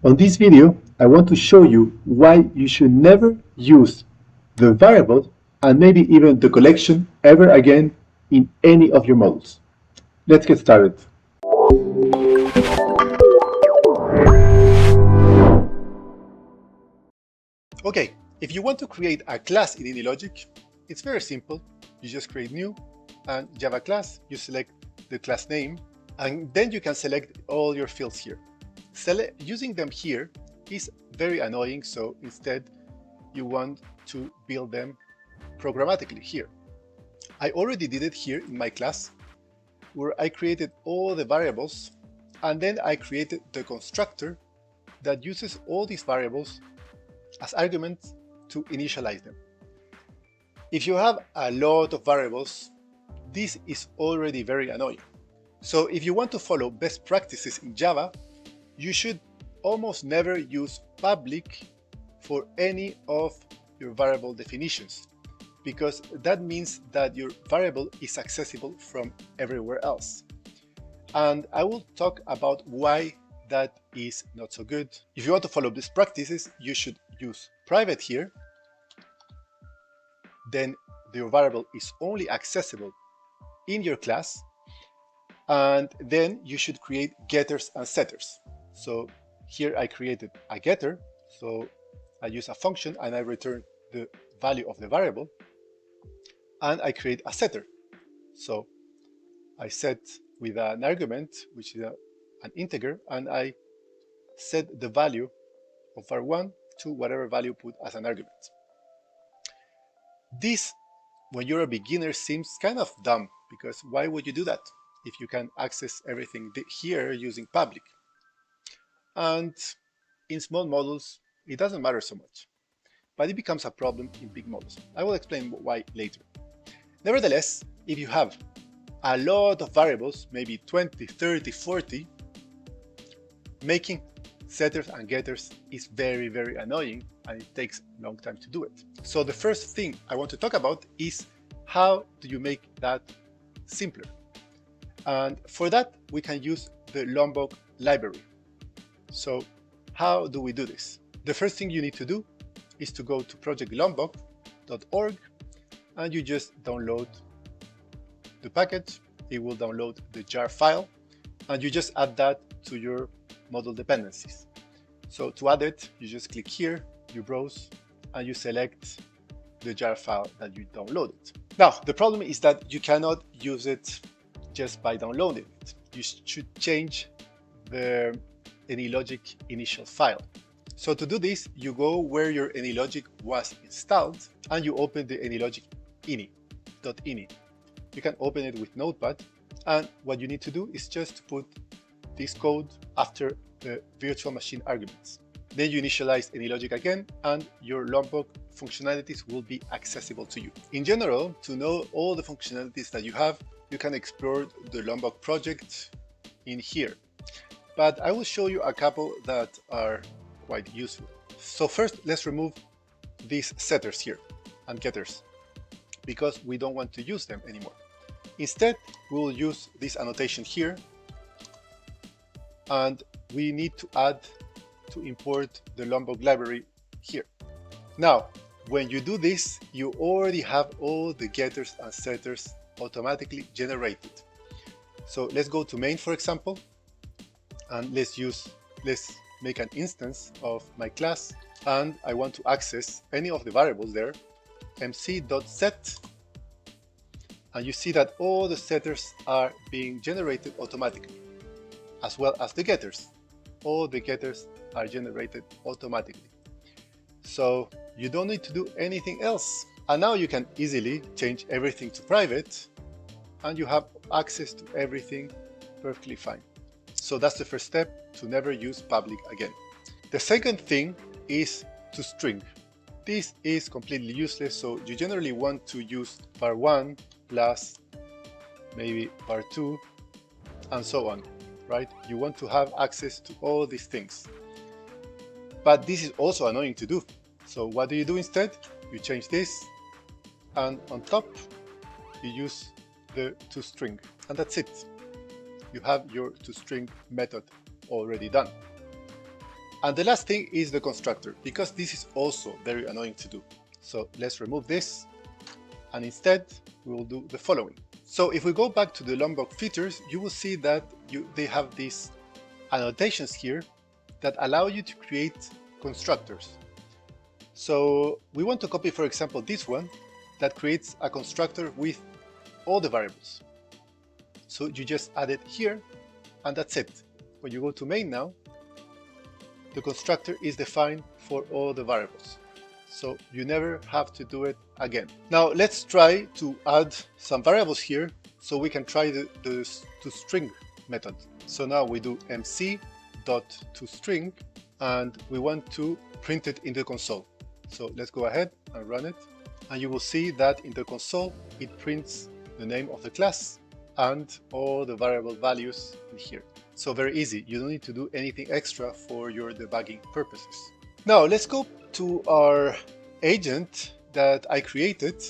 On this video, I want to show you why you should never use the variable and maybe even the collection ever again in any of your models. Let's get started. Okay, if you want to create a class in AnyLogic, it's very simple. You just create new and Java class, you select the class name, and then you can select all your fields here. Using them here is very annoying, so instead you want to build them programmatically here. I already did it here in my class, where I created all the variables, and then I created the constructor that uses all these variables as arguments to initialize them. If you have a lot of variables, this is already very annoying. So if you want to follow best practices in Java, you should almost never use public for any of your variable definitions, because that means that your variable is accessible from everywhere else. And I will talk about why that is not so good. If you want to follow best practices, you should use private here. Then your variable is only accessible in your class. And then you should create getters and setters. So here I created a getter. So I use a function and I return the value of the variable. And I create a setter. So I set with an argument, which is an integer, and I set the value of var1 to whatever value put as an argument. This, when you're a beginner, seems kind of dumb, because why would you do that if you can access everything here using public? And in small models, it doesn't matter so much, but it becomes a problem in big models. I will explain why later. Nevertheless, if you have a lot of variables, maybe 20, 30, 40, making setters and getters is very, very annoying, and it takes a long time to do it. So the first thing I want to talk about is how do you make that simpler? And for that, we can use the Lombok library. So how do we do this? The first thing you need to do is to go to projectlombok.org and you just download the package. It will download the jar file and you just add that to your model dependencies. So to add it, you just click here, you browse, and you select the jar file that you downloaded. Now, the problem is that you cannot use it just by downloading it. You should change the AnyLogic initial file. So to do this, you go where your AnyLogic was installed and you open the AnyLogic ini.ini. You can open it with Notepad, and what you need to do is just put this code after the virtual machine arguments. Then you initialize AnyLogic again, and your Lombok functionalities will be accessible to you. In general, to know all the functionalities that you have, you can explore the Lombok project in here. But I will show you a couple that are quite useful. So first, let's remove these setters here and getters, because we don't want to use them anymore. Instead, we will use this annotation here, and we need to import the Lombok library here. Now, when you do this, you already have all the getters and setters automatically generated. So let's go to main, for example, and let's make an instance of my class, and I want to access any of the variables there, mc.set, and you see that all the setters are being generated automatically, as well as the getters. All the getters are generated automatically. So you don't need to do anything else. And now you can easily change everything to private, and you have access to everything perfectly fine. So that's the first step, to never use public again. The second thing is to string. This is completely useless, so you generally want to use var1 plus maybe var2 and so on, right? You want to have access to all these things. But this is also annoying to do. So what do you do instead? You change this, and on top you use the toString, and that's it. You have your toString method already done. And the last thing is the constructor, because this is also very annoying to do. So let's remove this, and instead we will do the following. So if we go back to the Lombok features, you will see that they have these annotations here that allow you to create constructors. So we want to copy, for example, this one that creates a constructor with all the variables. So you just add it here, and that's it. When you go to main now, the constructor is defined for all the variables. So you never have to do it again. Now let's try to add some variables here so we can try the toString method. So now we do mc.toString and we want to print it in the console. So let's go ahead and run it. And you will see that in the console, it prints the name of the class and all the variable values in here. So very easy. You don't need to do anything extra for your debugging purposes. Now let's go to our agent that I created,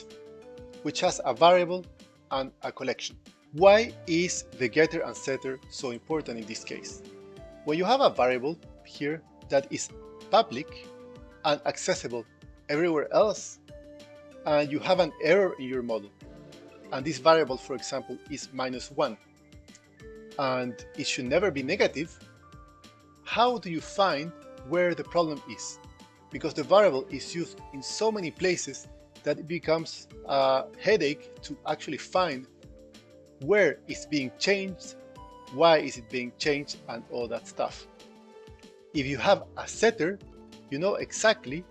which has a variable and a collection. Why is the getter and setter so important in this case? When you have a variable here that is public and accessible everywhere else, and you have an error in your model, and this variable, for example, is -1, and it should never be negative, how do you find where the problem is? Because the variable is used in so many places that it becomes a headache to actually find where it's being changed, why is it being changed, and all that stuff. If you have a setter, you know exactly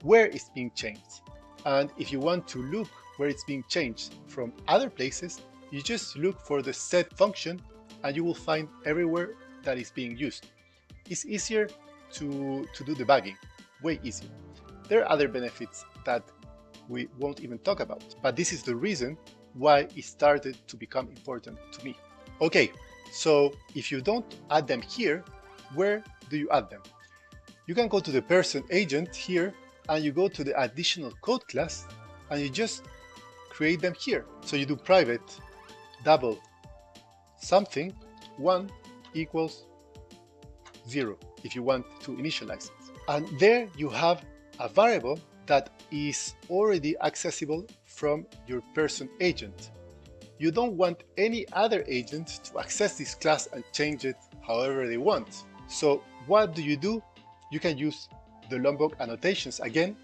where it's being changed. And if you want to look where it's being changed from other places, you just look for the set function and you will find everywhere that is being used. It's easier to do debugging, way easier. There are other benefits that we won't even talk about, but this is the reason why it started to become important to me. Okay, so if you don't add them here, where do you add them? You can go to the person agent here and you go to the additional code class and you just create them here. So you do private double something 1 equals 0 if you want to initialize it. And there you have a variable that is already accessible from your person agent. You don't want any other agent to access this class and change it however they want. So what do? You can use the Lombok annotations again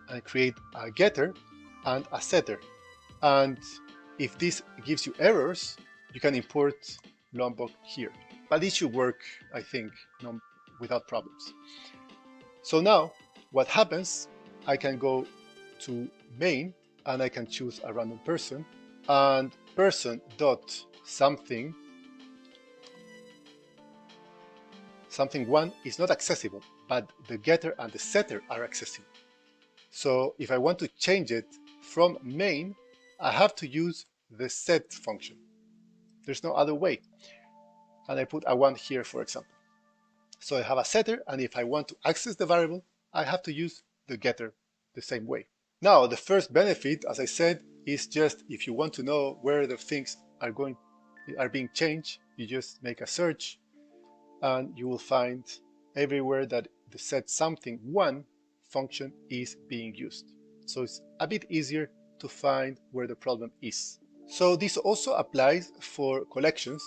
and create a getter and a setter. And if this gives you errors, you can import Lombok here. But it should work, I think, without problems. So now what happens, I can go to main and I can choose a random person, and person.something one is not accessible, but the getter and the setter are accessible. So if I want to change it from main, I have to use the set function. There's no other way. And I put a 1 here, for example. So I have a setter, and if I want to access the variable, I have to use the getter the same way. Now, the first benefit, as I said, is just if you want to know where the things are being changed, you just make a search and you will find everywhere that the set something one function is being used. So it's a bit easier to find where the problem is. So this also applies for collections,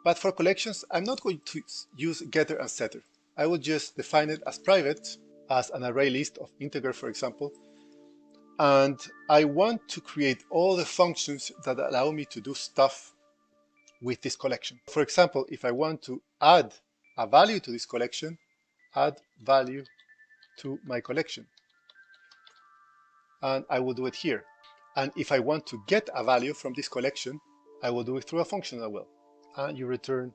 but for collections, I'm not going to use getter and setter. I will just define it as private, as an array list of integer, for example. And I want to create all the functions that allow me to do stuff with this collection. For example, if I want to add a value to this collection, add value to my collection. And I will do it here. And if I want to get a value from this collection, I will do it through a function as well. And you return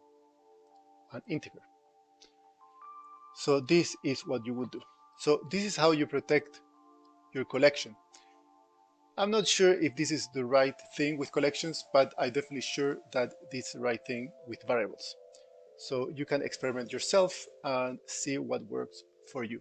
an integer. So this is what you would do. So this is how you protect your collection. I'm not sure if this is the right thing with collections, but I'm definitely sure that this is the right thing with variables. So you can experiment yourself and see what works for you.